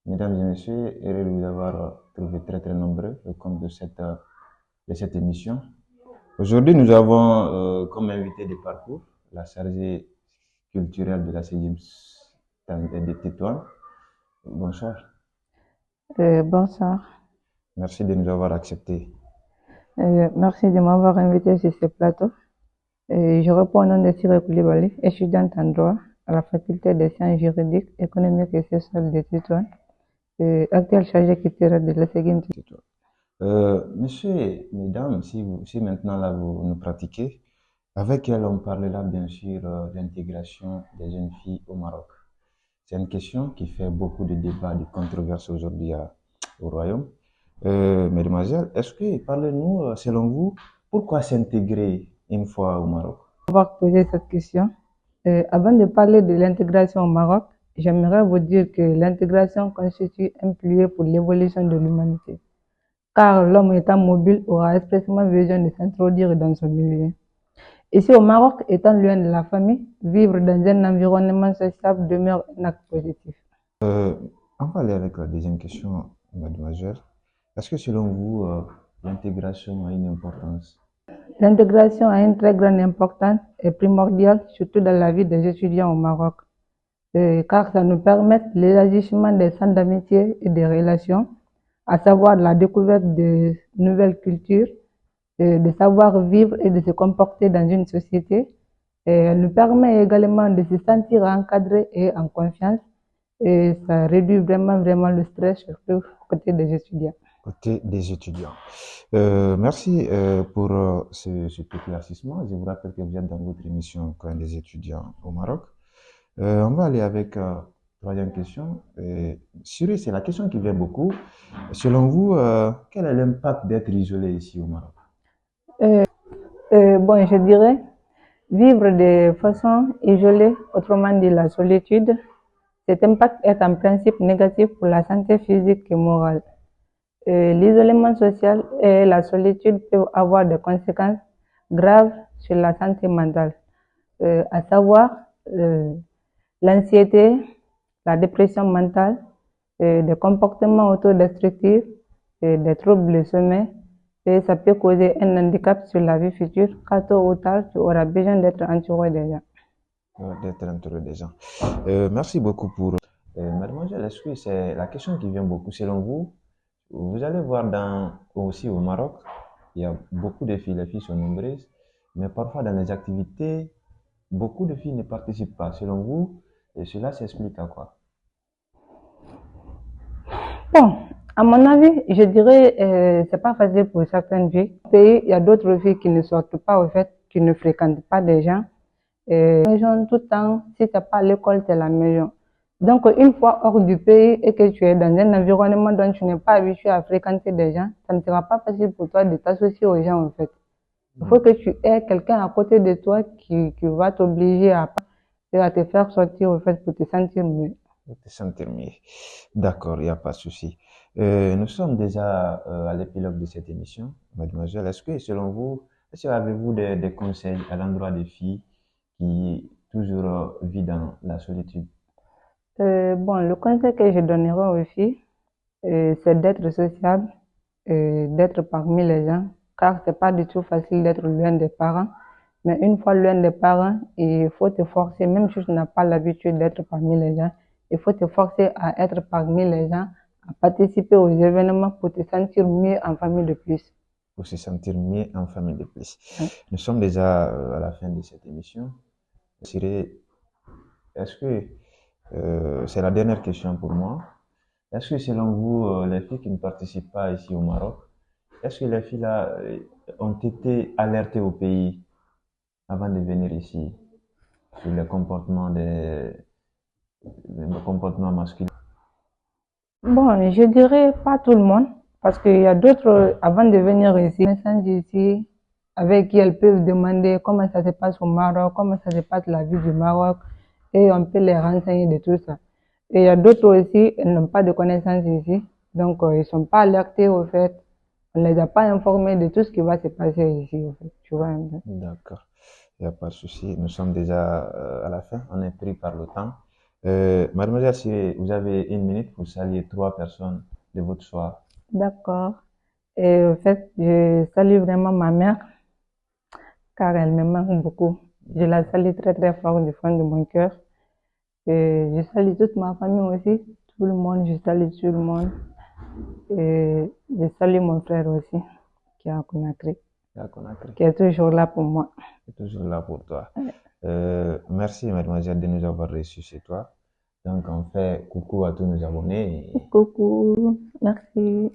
Mesdames et messieurs, heureux de vous avoir trouvé très nombreux au compte de cette émission. Aujourd'hui, nous avons comme invité de parcours la chargée culturelle de la CEGIMS de Tétouan. Bonsoir, Bonsoir. merci de nous avoir acceptés. Merci de m'avoir invité sur ce plateau. Je réponds au nom de Siré Koulibaly, étudiante en droit à la faculté des sciences juridiques, économiques et sociales de Tétouan, actuelle chargée culturelle de la SEGIM. Tétouan. Messieurs, mesdames, si maintenant là vous nous pratiquez, avec elle on parlera bien sûr de l'intégration des jeunes filles au Maroc. C'est une question qui fait beaucoup de débats, de controverses aujourd'hui au Royaume. Mesdemoiselles, parlez-nous, selon vous, pourquoi s'intégrer une fois au Maroc? Avoir posé cette question. Avant de parler de l'intégration au Maroc, j'aimerais vous dire que l'intégration constitue un pilier pour l'évolution de l'humanité, car l'homme étant mobile aura expressément besoin de s'introduire dans son milieu. Ici au Maroc, étant loin de la famille, vivre dans un environnement sociable demeure un acte positif. Euh, on va aller avec la deuxième question, mademoiselle. Est-ce que selon vous, l'intégration a une importance? L'intégration a une très grande importance et primordiale, surtout dans la vie des étudiants au Maroc, car ça nous permet l'élargissement des centres d'amitié et des relations, à savoir la découverte de nouvelles cultures, de savoir vivre et de se comporter dans une société. Et elle nous permet également de se sentir encadré et en confiance, et ça réduit vraiment le stress, surtout côté des étudiants. Côté des étudiants. Merci pour cet éclaircissement. Je vous rappelle que vous êtes dans votre émission Coin des étudiants au Maroc. On va aller avec troisième question. Cyril, c'est la question qui vient beaucoup. Selon vous, quel est l'impact d'être isolé ici au Maroc? Bon, je dirais vivre de façon isolée, autrement dit la solitude. Cet impact est en principe négatif pour la santé physique et morale. L'isolement social et la solitude peuvent avoir des conséquences graves sur la santé mentale, à savoir euh, l'anxiété, la dépression mentale, des comportements autodestructifs, des troubles de sommeil, et ça peut causer un handicap sur la vie future, car tôt ou tard, tu auras besoin d'être entouré des gens. D'être entouré des gens. Merci beaucoup pour... mademoiselle, est-ce que c'est la question qui vient beaucoup? Selon vous, vous allez voir aussi au Maroc, il y a beaucoup de filles, les filles sont nombreuses, mais parfois dans les activités, beaucoup de filles ne participent pas. Selon vous, et cela s'explique à quoi? Bon, à mon avis, je dirais c'est pas facile pour certaines filles. Au pays, il y a d'autres filles qui ne sortent pas au fait, qui ne fréquentent pas des gens. Maison tout le temps, si t'as pas l'école, c'est la maison. Donc, une fois hors du pays et que tu es dans un environnement dont tu n'es pas habitué à fréquenter des gens, ça ne sera pas facile pour toi de t'associer aux gens, en fait. Il faut que tu aies quelqu'un à côté de toi qui va t'obliger à te faire sortir, au fait, pour te sentir mieux. Pour te sentir mieux. D'accord, il n'y a pas de souci. Nous sommes déjà à l'épilogue de cette émission, mademoiselle. Est-ce que, selon vous, est-ce que avez-vous des conseils à l'endroit des filles qui toujours vivent dans la solitude? Bon, le conseil que je donnerai aux filles, c'est d'être sociable, d'être parmi les gens, car c'est pas du tout facile d'être loin des parents. Mais une fois loin des parents, il faut te forcer, même si tu n'as pas l'habitude d'être parmi les gens, il faut te forcer à être parmi les gens, à participer aux événements pour te sentir mieux en famille de plus. Pour se sentir mieux en famille de plus. Hein. Nous sommes déjà à la fin de cette émission. Cyril, est-ce que c'est la dernière question pour moi? Est-ce que selon vous, les filles qui ne participent pas ici au Maroc, est-ce que les filles là ont été alertées au pays avant de venir ici sur le comportement masculin? Bon, je dirais pas tout le monde, parce qu'il y a d'autres, avant de venir ici, naissance ici, avec qui elles peuvent demander comment ça se passe au Maroc, comment ça se passe la vie du Maroc, et on peut les renseigner de tout ça. Et il y a d'autres aussi, elles n'ont pas de connaissances ici, donc ils sont pas alertés au fait, on les a pas informés de tout ce qui va se passer ici, au fait, tu vois un peu. D'accord, il n'y a pas de souci. Nous sommes déjà à la fin, on est pris par le temps. Mademoiselle, si vous avez une minute pour saluer trois personnes de votre choix. D'accord. Et en fait, je salue vraiment ma mère car elle me manque beaucoup. Je la salue très très fort du fond de mon cœur. Et je salue toute ma famille aussi, tout le monde, je salue tout le monde. Et je salue mon frère aussi, qui est à Conakry, À Conakry. qui est toujours là pour moi. Je suis toujours là pour toi. Merci, mademoiselle, de nous avoir reçus chez toi. Donc, on fait coucou à tous nos abonnés. Coucou, merci.